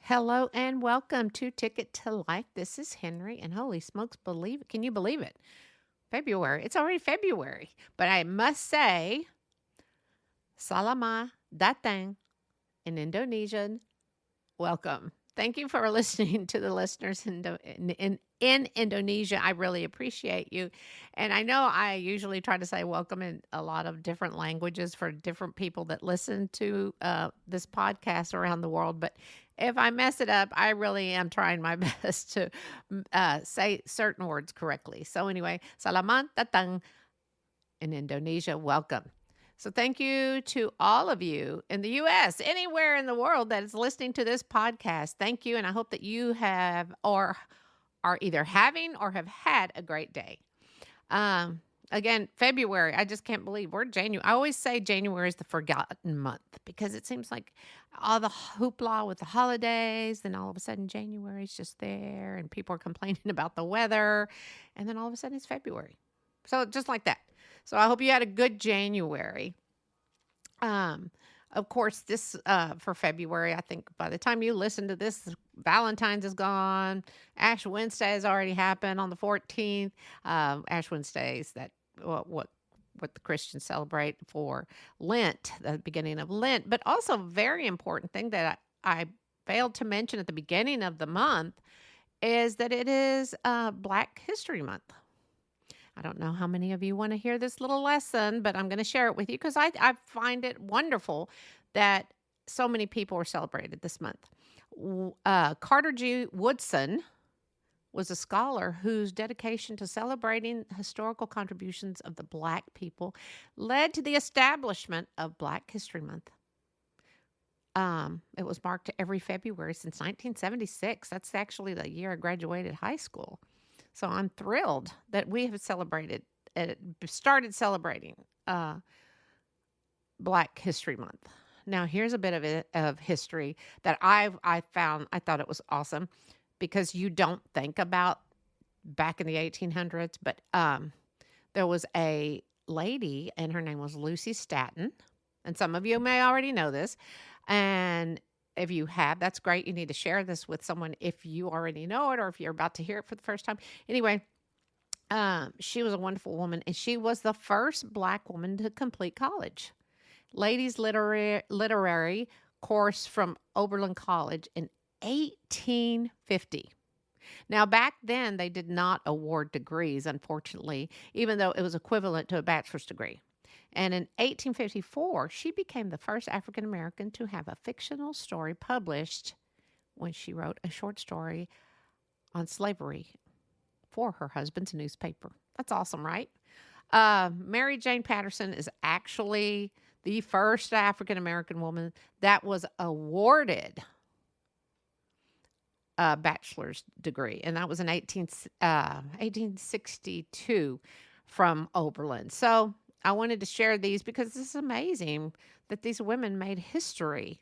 Hello and welcome to Ticket to Life. This is Henrie, and holy smokes, can you believe it? February. It's already February. But I must say, Selamat datang in Indonesian. Welcome. Thank you for listening to the listeners in Indonesia. I really appreciate you. And I know I usually try to say welcome in a lot of different languages for different people that listen to this podcast around the world. But if I mess it up, I really am trying my best to say certain words correctly. So anyway, selamat datang in Indonesia. Welcome. So thank you to all of you in the U.S., anywhere in the world that is listening to this podcast. Thank you, and I hope that you have or are either having or have had a great day. Again, February, I just can't believe we're January. I always say January is the forgotten month because it seems like all the hoopla with the holidays, then all of a sudden January is just there and people are complaining about the weather, and then all of a sudden it's February. So just like that. So I hope you had a good January. Of course, this for February, I think by the time you listen to this, Valentine's is gone. Ash Wednesday has already happened on the 14th. Ash Wednesday is that what the Christians celebrate for Lent, the beginning of Lent. But also very important thing that I failed to mention at the beginning of the month is that it is Black History Month. I don't know how many of you want to hear this little lesson, but I'm going to share it with you because I find it wonderful that so many people are celebrated this month. Carter G. Woodson was a scholar whose dedication to celebrating historical contributions of the Black people led to the establishment of Black History Month. It was marked every February since 1976. That's actually the year I graduated high school. So I'm thrilled that we have started celebrating Black History Month. Now, here's a bit of history that I thought it was awesome because you don't think about back in the 1800s, but there was a lady and her name was Lucy Stanton. And some of you may already know this. And if you have, that's great. You need to share this with someone if you already know it or if you're about to hear it for the first time. Anyway, she was a wonderful woman, and she was the first Black woman to complete college. Ladies literary course from Oberlin College in 1850. Now, back then, they did not award degrees, unfortunately, even though it was equivalent to a bachelor's degree. And in 1854, she became the first African American to have a fictional story published when she wrote a short story on slavery for her husband's newspaper. That's awesome, right? Mary Jane Patterson is actually the first African American woman that was awarded a bachelor's degree, and that was in 1862 from Oberlin. So I wanted to share these because this is amazing that these women made history.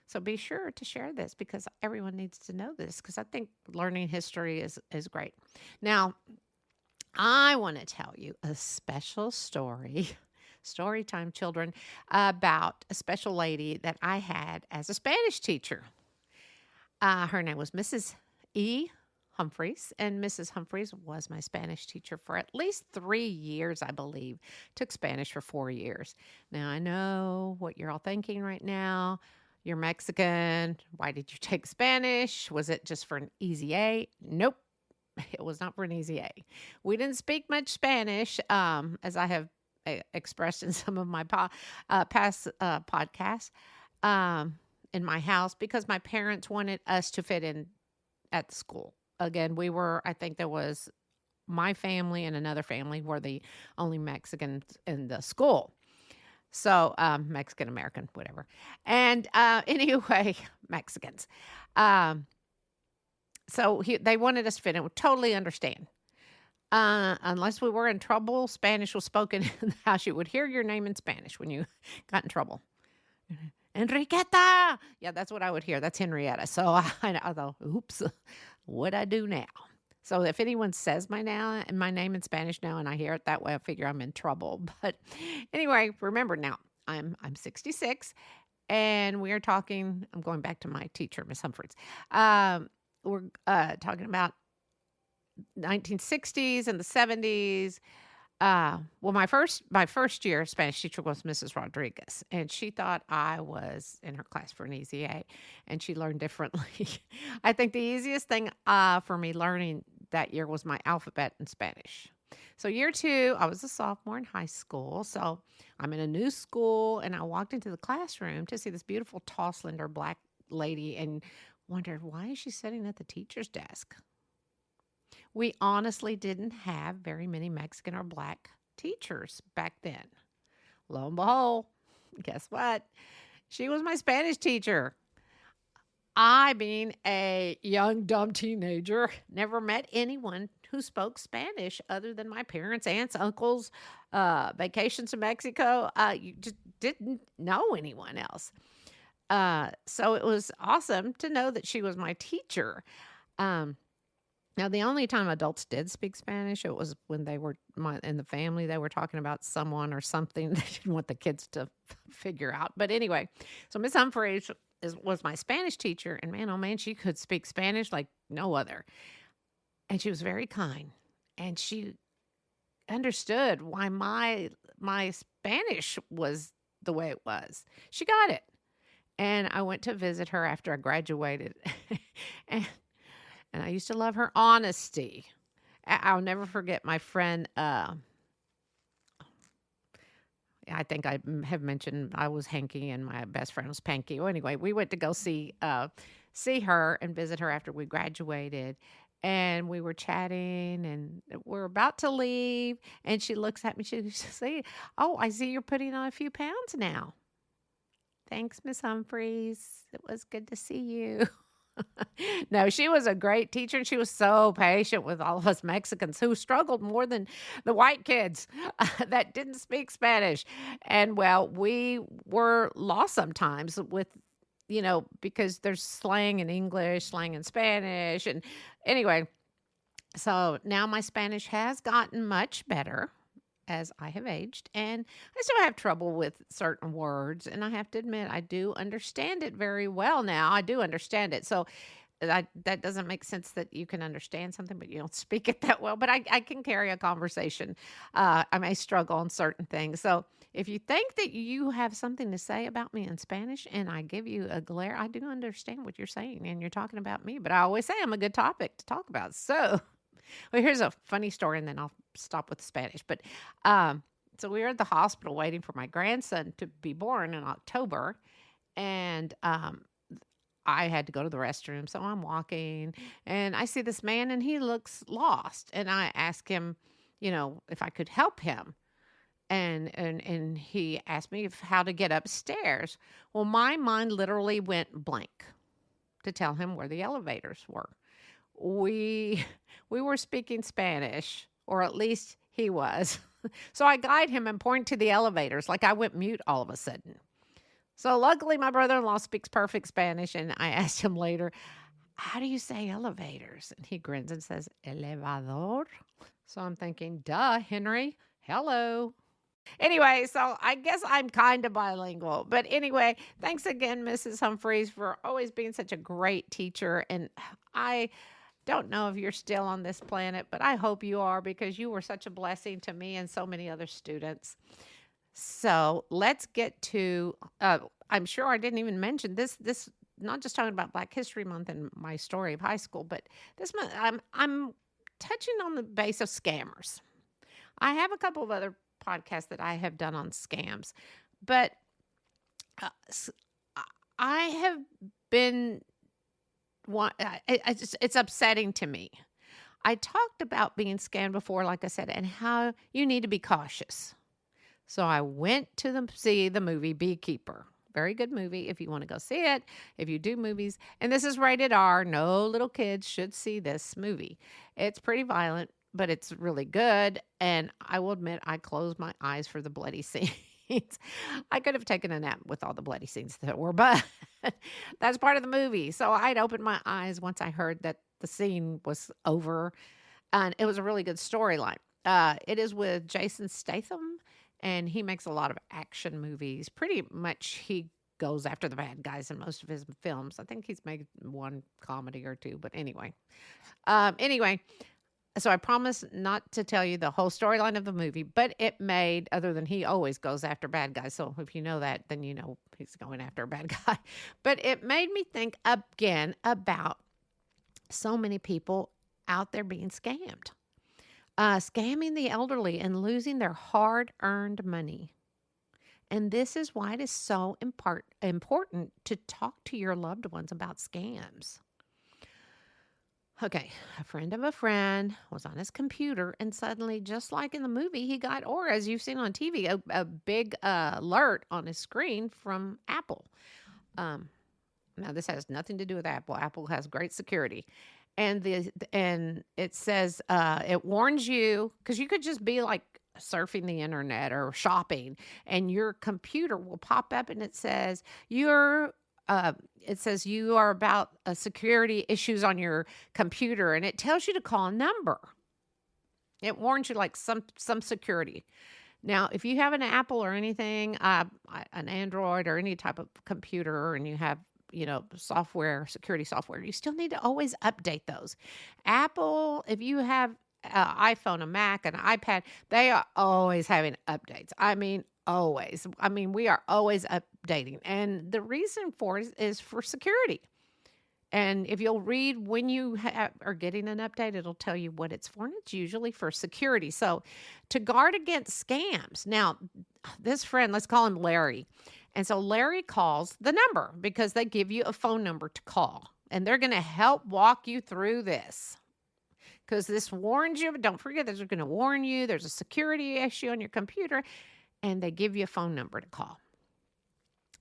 So be sure to share this because everyone needs to know this because I think learning history is great. Now, I want to tell you a special story time, children, about a special lady that I had as a Spanish teacher. Her name was Mrs. E. Humphreys, and Mrs. Humphreys was my Spanish teacher for at least 3 years, I believe. Took Spanish for 4 years. Now, I know what you're all thinking right now. You're Mexican. Why did you take Spanish? Was it just for an easy A? Nope. It was not for an easy A. We didn't speak much Spanish, as I have expressed in some of my past podcasts in my house because my parents wanted us to fit in at the school. Again, I think there was my family and another family were the only Mexicans in the school. So, Mexican-American, whatever. And anyway, Mexicans. So they wanted us to fit in. We totally understand. Unless we were in trouble, Spanish was spoken in the house. You would hear your name in Spanish when you got in trouble. Enriqueta! Yeah, that's what I would hear. That's Henrietta. So I thought, oops, what'd I do now? So if anyone says my name in Spanish now and I hear it that way, I figure I'm in trouble. But anyway, remember now, I'm 66 and we are talking, I'm going back to my teacher, Miss Humphreys. We're talking about 1960s and the 70s. Well, my first year Spanish teacher was Mrs. Rodriguez, and she thought I was in her class for an easy A, and she learned differently. I think the easiest thing for me learning that year was my alphabet in Spanish. So year two, I was a sophomore in high school, so I'm in a new school, and I walked into the classroom to see this beautiful, tall, slender black lady, and wondered, why is she sitting at the teacher's desk? We honestly didn't have very many Mexican or black teachers back then. Lo and behold, guess what? She was my Spanish teacher. I, being a young, dumb teenager, never met anyone who spoke Spanish other than my parents, aunts, uncles, vacations to Mexico. You just didn't know anyone else. So it was awesome to know that she was my teacher. Um, Now, the only time adults did speak Spanish, it was when they were in the family. They were talking about someone or something they didn't want the kids to figure out. But anyway, so Miss Humphreys was my Spanish teacher, and man, oh man, she could speak Spanish like no other. And she was very kind, and she understood why my Spanish was the way it was. She got it, and I went to visit her after I graduated, and I used to love her honesty. I'll never forget my friend. I think I have mentioned I was Hanky and my best friend was Panky. Well, anyway, we went to go see her and visit her after we graduated. And we were chatting and we're about to leave. And she looks at me. She says, "Oh, I see you're putting on a few pounds now." "Thanks, Miss Humphreys. It was good to see you." No, she was a great teacher, and she was so patient with all of us Mexicans who struggled more than the white kids that didn't speak Spanish. And well, we were lost sometimes with, because there's slang in English, slang in Spanish. And anyway, so now my Spanish has gotten much better as I have aged, and I still have trouble with certain words, and I have to admit I do understand it very well now. I do understand it. So that doesn't make sense that you can understand something, but you don't speak it that well. But I can carry a conversation. I may struggle on certain things. So if you think that you have something to say about me in Spanish and I give you a glare, I do understand what you're saying, and you're talking about me. But I always say I'm a good topic to talk about. So well, here's a funny story, and then I'll stop with the Spanish. But so we were at the hospital waiting for my grandson to be born in October, and I had to go to the restroom. So I'm walking, and I see this man, and he looks lost. And I ask him, if I could help him. And he asked me how to get upstairs. Well, my mind literally went blank to tell him where the elevators were. We were speaking Spanish, or at least he was. So I guide him and point to the elevators like I went mute all of a sudden. So luckily my brother-in-law speaks perfect Spanish, and I asked him later, "How do you say elevators?" And he grins and says, "Elevador." So I'm thinking, duh, Henry, hello. Anyway, so I guess I'm kind of bilingual. But anyway, thanks again, Mrs. Humphreys, for always being such a great teacher. And I don't know if you're still on this planet, but I hope you are, because you were such a blessing to me and so many other students. So let's get to, I'm sure I didn't even mention this, not just talking about Black History Month and my story of high school, but this month I'm touching on the base of scammers. I have a couple of other podcasts that I have done on scams, but I have been it's upsetting to me. I talked about being scammed before, like I said, and how you need to be cautious. So I went to see the movie Beekeeper. Very good movie if you want to go see it, if you do movies. And this is rated R. No little kids should see this movie. It's pretty violent, but it's really good. And I will admit, I closed my eyes for the bloody scenes. I could have taken a nap with all the bloody scenes that were, but that's part of the movie. So I'd opened my eyes once I heard that the scene was over, and it was a really good storyline. It is with Jason Statham, and he makes a lot of action movies. Pretty much he goes after the bad guys in most of his films. I think he's made one comedy or two, but anyway. Anyway, so I promise not to tell you the whole storyline of the movie, but it made, other than he always goes after bad guys. So if you know that, then you know he's going after a bad guy. But it made me think again about so many people out there being scammed, scamming the elderly and losing their hard-earned money. And this is why it is so important to talk to your loved ones about scams. Okay, a friend of a friend was on his computer, and suddenly, just like in the movie, he got, or as you've seen on TV, a big alert on his screen from Apple. Now, this has nothing to do with Apple. Apple has great security. And it says, it warns you, because you could just be like surfing the internet or shopping, and your computer will pop up and it says, you are about security issues on your computer, and it tells you to call a number. It warns you like some security. Now, if you have an Apple or anything, an Android or any type of computer, and you have software, security software, you still need to always update those. Apple, if you have an iPhone, a Mac, an iPad, they are always having updates. I mean, always. I mean, we are always updating. And the reason for it is for security. And if you'll read when you are getting an update, it'll tell you what it's for. And it's usually for security. So to guard against scams. Now, this friend, let's call him Larry. And so Larry calls the number because they give you a phone number to call. And they're going to help walk you through this. Because this warns you, but don't forget, they're going to warn you. There's a security issue on your computer. And they give you a phone number to call.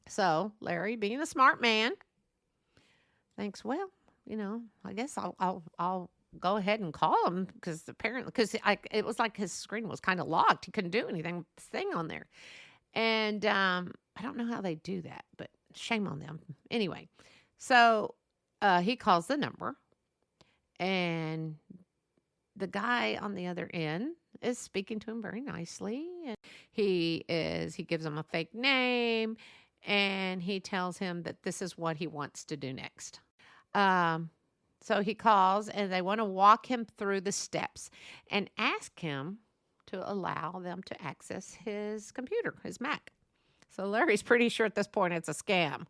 So Larry, being a smart man, thinks, well, I guess I'll go ahead and call him because it was like his screen was kind of locked. He couldn't do anything on there. And I don't know how they do that, but shame on them. Anyway, so he calls the number, and the guy on the other end is speaking to him very nicely. And he gives him a fake name, and he tells him that this is what he wants to do next. So he calls, and they want to walk him through the steps and ask him to allow them to access his computer, his Mac. So Larry's pretty sure at this point it's a scam.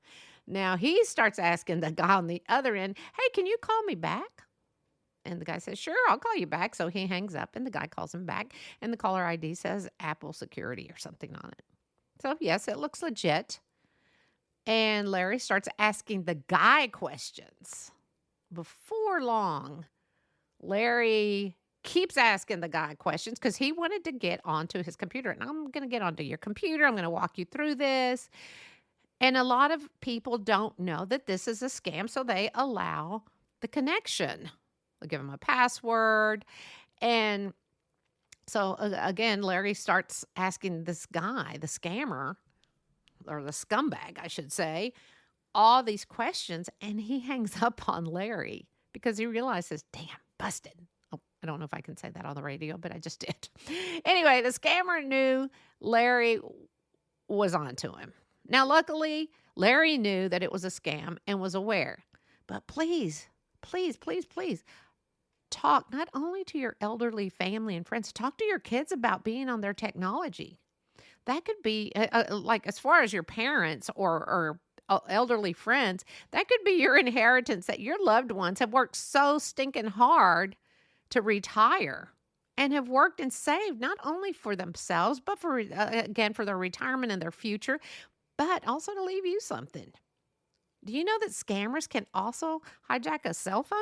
Now he starts asking the guy on the other end, hey, can you call me back? And the guy says, sure, I'll call you back. So he hangs up, and the guy calls him back, and the caller ID says Apple Security or something on it. So yes, it looks legit. And Larry starts asking the guy questions. Before long, Larry keeps asking the guy questions because he wanted to get onto his computer. And I'm going to get onto your computer. I'm going to walk you through this. And a lot of people don't know that this is a scam, so they allow the connection. They'll give him a password. And so, again, Larry starts asking this guy, the scammer, or the scumbag, I should say, all these questions, and he hangs up on Larry because he realizes, damn, busted. Oh, I don't know if I can say that on the radio, but I just did. Anyway, the scammer knew Larry was onto him. Now, luckily, Larry knew that it was a scam and was aware. But please, please, please, please, talk not only to your elderly family and friends, talk to your kids about being on their technology. That could be like as far as your parents or elderly friends, that could be your inheritance that your loved ones have worked so stinking hard to retire and have worked and saved not only for themselves, but for, again, for their retirement and their future, but also to leave you something. Do you know that scammers can also hijack a cell phone?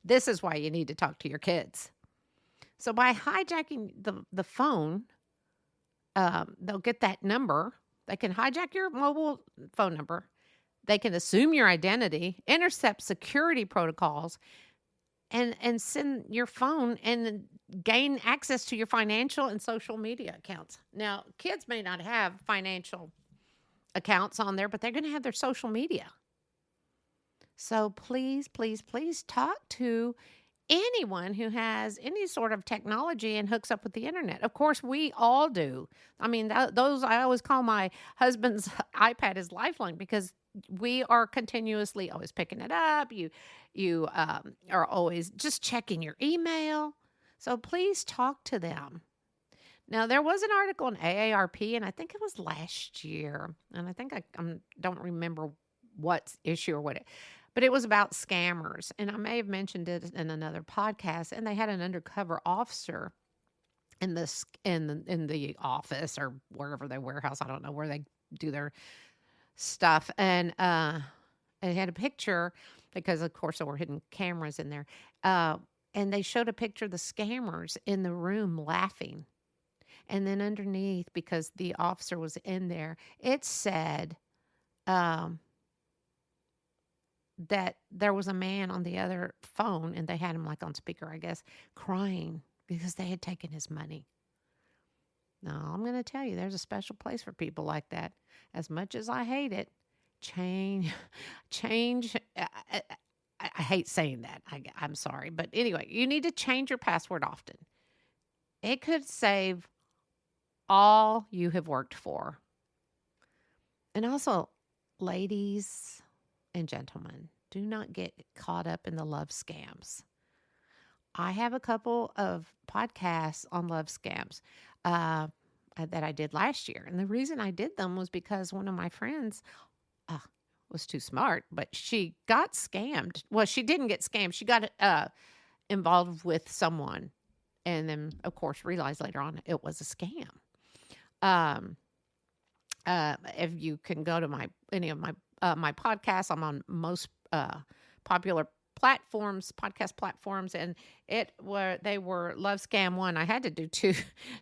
This is why you need to talk to your kids. So by hijacking the phone, they'll get that number. They can hijack your mobile phone number. They can assume your identity, intercept security protocols, and send your phone and gain access to your financial and social media accounts. Now, kids may not have financial accounts on there, but they're going to have their social media. So please, please, please talk to anyone who has any sort of technology and hooks up with the internet. Of course, we all do. I mean, those I always call my husband's iPad his lifeline because we are continuously always picking it up. You are always just checking your email. So please talk to them. Now, there was an article in AARP, and I think it was last year, and I think I don't remember what issue or what but it was about scammers, and I may have mentioned it in another podcast, and they had an undercover officer in the office or wherever they warehouse, I don't know where they do their stuff, and it had a picture because, of course, there were hidden cameras in there, and they showed a picture of the scammers in the room laughing. And then underneath, because the officer was in there, it said that there was a man on the other phone, and they had him like on speaker, I guess, crying because they had taken his money. Now, I'm going to tell you, there's a special place for people like that. As much as I hate it, change. I hate saying that. I'm sorry. But anyway, you need to change your password often. It could save all you have worked for. And also, ladies and gentlemen, do not get caught up in the love scams. I have a couple of podcasts on love scams that I did last year. And the reason I did them was because one of my friends was too smart, but she got scammed. Well, she didn't get scammed. She got involved with someone and then, of course, realized later on it was a scam. If you can go to any of my podcasts, I'm on most popular podcast platforms, and they were Love Scam 1. I had to do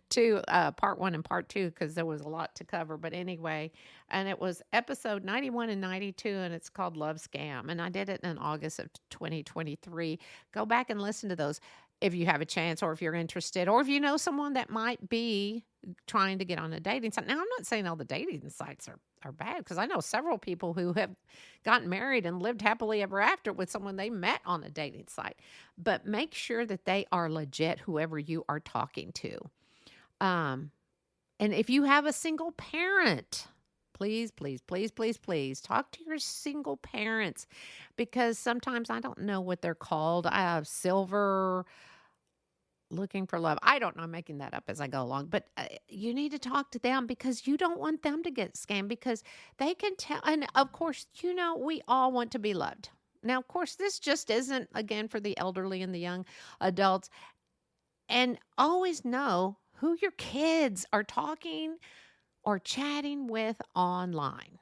two part 1 and part 2 because there was a lot to cover. But anyway, and it was episode 91 and 92, and it's called Love Scam. And I did it in August of 2023. Go back and listen to those if you have a chance, or if you're interested, or if you know someone that might be trying to get on a dating site. Now, I'm not saying all the dating sites are bad, because I know several people who have gotten married and lived happily ever after with someone they met on a dating site. But make sure that they are legit, whoever you are talking to. And if you have a single parent, please talk to your single parents, because sometimes I don't know what they're called. I have silver looking for love. I don't know. I'm making that up as I go along, but you need to talk to them because you don't want them to get scammed, because they can tell. And of course, we all want to be loved. Now, of course, this just isn't, again, for the elderly and the young adults. And always know who your kids are talking or chatting with online.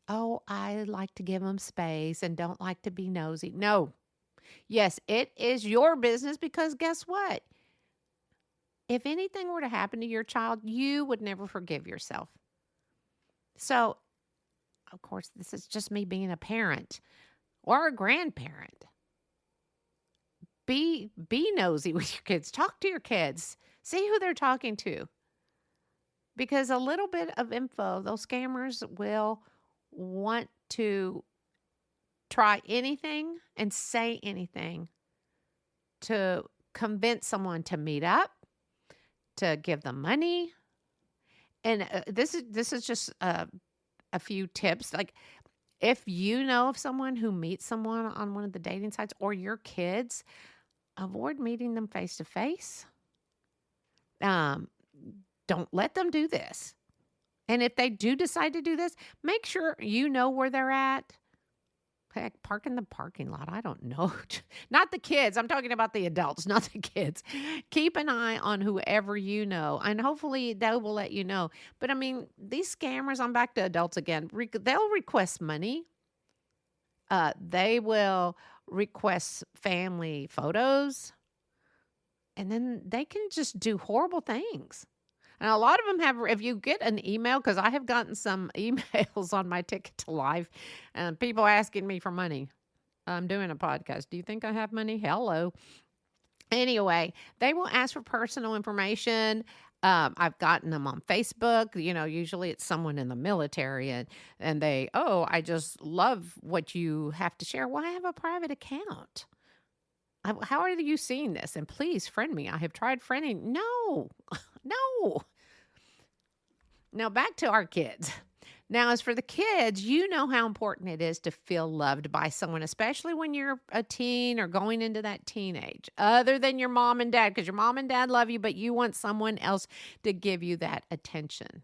Oh, I like to give them space and don't like to be nosy. No. Yes, it is your business, because guess what? If anything were to happen to your child, you would never forgive yourself. So, of course, this is just me being a parent or a grandparent. Be nosy with your kids. Talk to your kids. See who they're talking to. Because a little bit of info, those scammers will want to try anything and say anything to convince someone to meet up, to give them money. And this is just a few tips. Like, if you know of someone who meets someone on one of the dating sites, or your kids, avoid meeting them face to face. Don't let them do this. And if they do decide to do this, make sure you know where they're at. Heck, park in the parking lot. I don't know. Not the kids. I'm talking about the adults, not the kids. Keep an eye on whoever you know, and hopefully they will let you know. But I mean, these scammers, I'm back to adults again. They'll request money. They will request family photos. And then they can just do horrible things. And a lot of them have, if you get an email, because I have gotten some emails on my Ticket to Life, and people asking me for money. I'm doing a podcast. Do you think I have money? Hello. Anyway, they will ask for personal information. I've gotten them on Facebook. Usually it's someone in the military, and they, I just love what you have to share. Well, I have a private account. How are you seeing this? And please friend me. I have tried friending. No, no. Now back to our kids. Now, as for the kids, you know how important it is to feel loved by someone, especially when you're a teen or going into that teenage, other than your mom and dad, because your mom and dad love you, but you want someone else to give you that attention.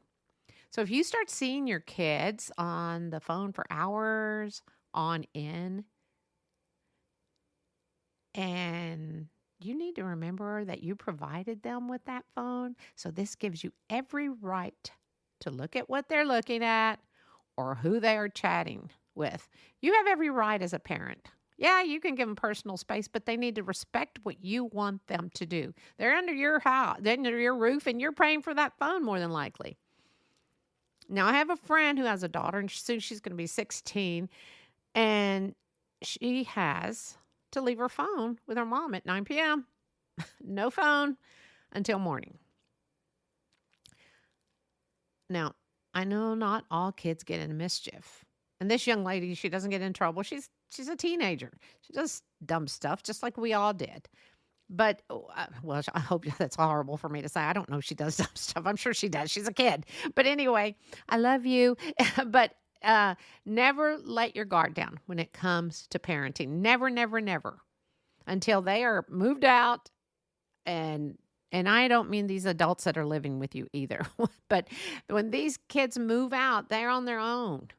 So if you start seeing your kids on the phone for hours on end, and you need to remember that you provided them with that phone. So this gives you every right to look at what they're looking at or who they are chatting with. You have every right as a parent. Yeah, you can give them personal space, but they need to respect what you want them to do. They're under your house, they're under your roof, and you're paying for that phone more than likely. Now, I have a friend who has a daughter, and soon she's going to be 16, and she has to leave her phone with her mom at 9 p.m. No phone until morning. Now, I know not all kids get into mischief. And this young lady, she doesn't get in trouble. She's a teenager. She does dumb stuff just like we all did. But, well, I hope that's horrible for me to say. I don't know if she does dumb stuff. I'm sure she does. She's a kid. But anyway, I love you. But never let your guard down when it comes to parenting. Never, never, never. Until they are moved out. And I don't mean these adults that are living with you either. But when these kids move out, they're on their own.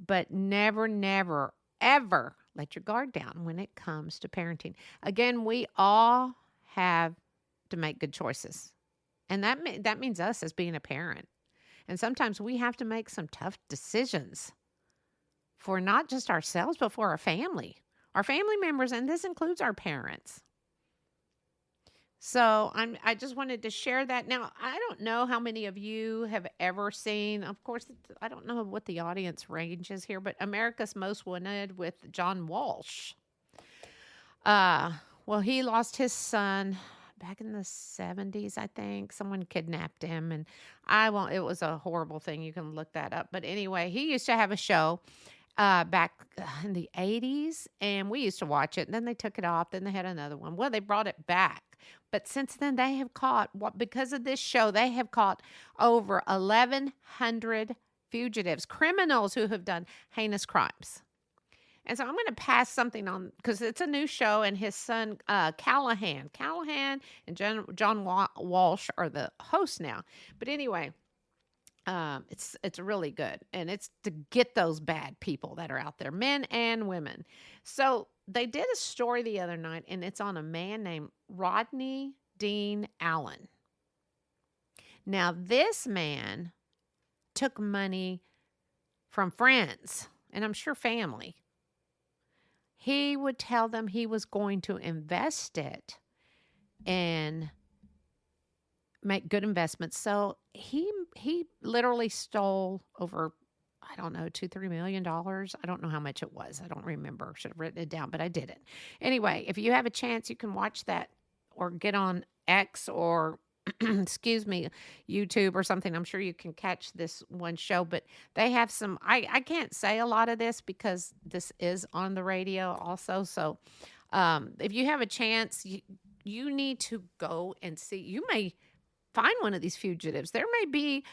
But never, never, ever let your guard down when it comes to parenting. Again, we all have to make good choices. And that means us as being a parent. And sometimes we have to make some tough decisions for not just ourselves, but for our family members, and this includes our parents. So I just wanted to share that. Now, I don't know how many of you have ever seen, of course, I don't know what the audience range is here, but America's Most Wanted with John Walsh. Well, he lost his son back in the 70s, I think. Someone kidnapped him, and it was a horrible thing. You can look that up. But anyway, he used to have a show back in the 80s, and we used to watch it. And then they took it off. Then they had another one. Well, they brought it back. But since then, they have caught, because of this show, they have caught over 1,100 fugitives, criminals who have done heinous crimes. And so I'm going to pass something on, because it's a new show, and his son, Callahan and John Walsh are the hosts now. But anyway, it's really good, and it's to get those bad people that are out there, men and women. So they did a story the other night, and it's on a man named Rodney Dean Allen. Now, this man took money from friends, and I'm sure family. He would tell them he was going to invest it and make good investments. So he literally stole over, I don't know, $2-3 million. I don't know how much it was. I don't remember. Should have written it down, but I didn't. Anyway, if you have a chance, you can watch that or get on X or excuse me, YouTube or something. I'm sure you can catch this one show, but they have some, I can't say a lot of this because this is on the radio also. So if you have a chance, you need to go and see. You may find one of these fugitives. There may be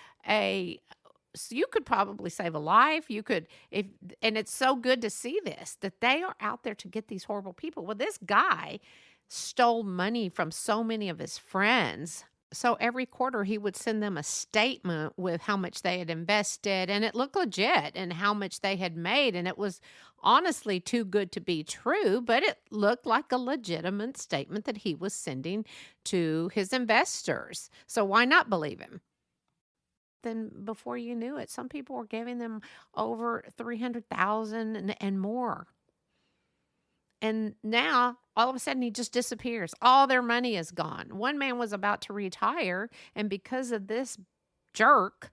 you could probably save a life. You could, and it's so good to see this, that they are out there to get these horrible people. Well, this guy stole money from so many of his friends. So every quarter he would send them a statement with how much they had invested, and it looked legit, and how much they had made. And it was honestly too good to be true, but it looked like a legitimate statement that he was sending to his investors. So why not believe him? Then before you knew it, some people were giving them over $300,000 and more. And now, all of a sudden, he just disappears. All their money is gone. One man was about to retire, and because of this jerk,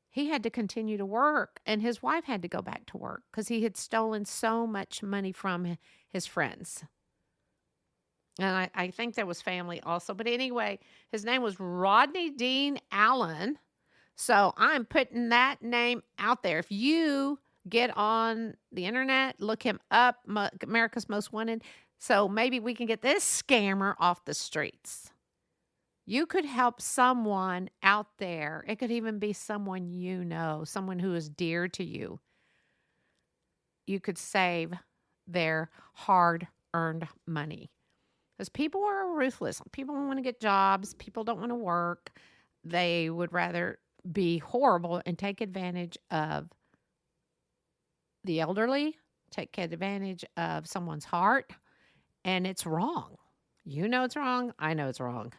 he had to continue to work, and his wife had to go back to work because he had stolen so much money from his friends. And I think there was family also. But anyway, his name was Rodney Dean Allen. So I'm putting that name out there. If you get on the internet, look him up, America's Most Wanted, So maybe we can get this scammer off the streets. You could help someone out there. It could even be someone you know, someone who is dear to you. You could save their hard-earned money. Because people are ruthless. People want to get jobs. People don't want to work. They would rather be horrible and take advantage of the elderly, take advantage of someone's heart, and it's wrong. You know it's wrong. I know it's wrong.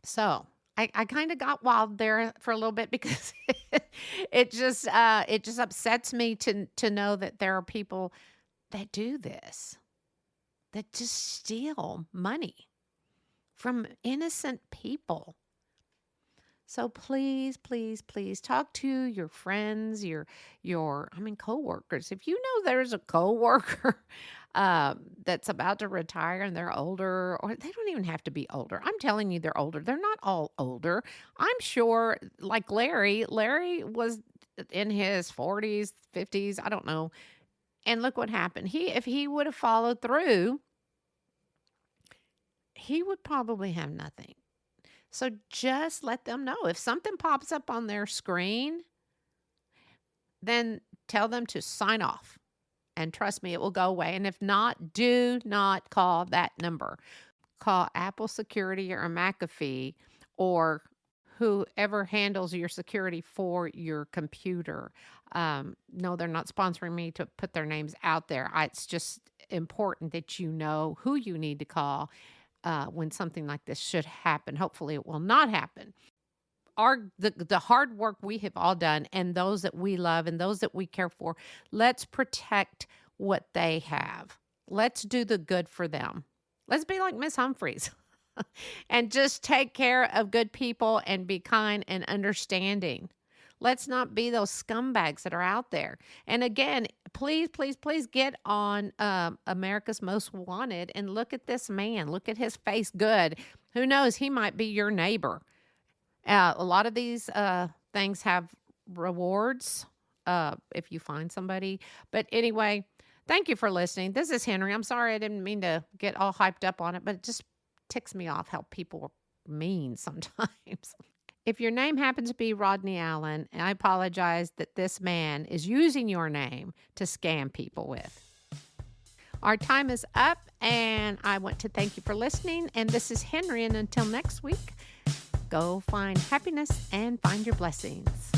So I kind of got wild there for a little bit because it just upsets me to know that there are people that do this, that just steal money from innocent people. So please, please, please talk to your friends, your coworkers. If you know there's a coworker that's about to retire and they're older, or they don't even have to be older. I'm telling you, they're older. They're not all older. I'm sure, like Larry was in his 40s, 50s, I don't know. And look what happened. If he would have followed through, he would probably have nothing. So just let them know. If something pops up on their screen, then tell them to sign off. And trust me, it will go away. And if not, do not call that number. Call Apple Security or McAfee or whoever handles your security for your computer. No, they're not sponsoring me to put their names out there. It's just important that you know who you need to call when something like this should happen. Hopefully it will not happen. The hard work we have all done, and those that we love and those that we care for, let's protect what they have. Let's do the good for them. Let's be like Miss Humphreys and just take care of good people and be kind and understanding. Let's not be those scumbags that are out there. And again, please, please, please get on America's Most Wanted and look at this man. Look at his face. Good. Who knows? He might be your neighbor. A lot of these things have rewards if you find somebody. But anyway, thank you for listening. This is Henrie. I'm sorry I didn't mean to get all hyped up on it, but it just ticks me off how people are mean sometimes. If your name happens to be Rodney Allen, I apologize that this man is using your name to scam people with. Our time is up, and I want to thank you for listening. And this is Henrie, and until next week, go find happiness and find your blessings.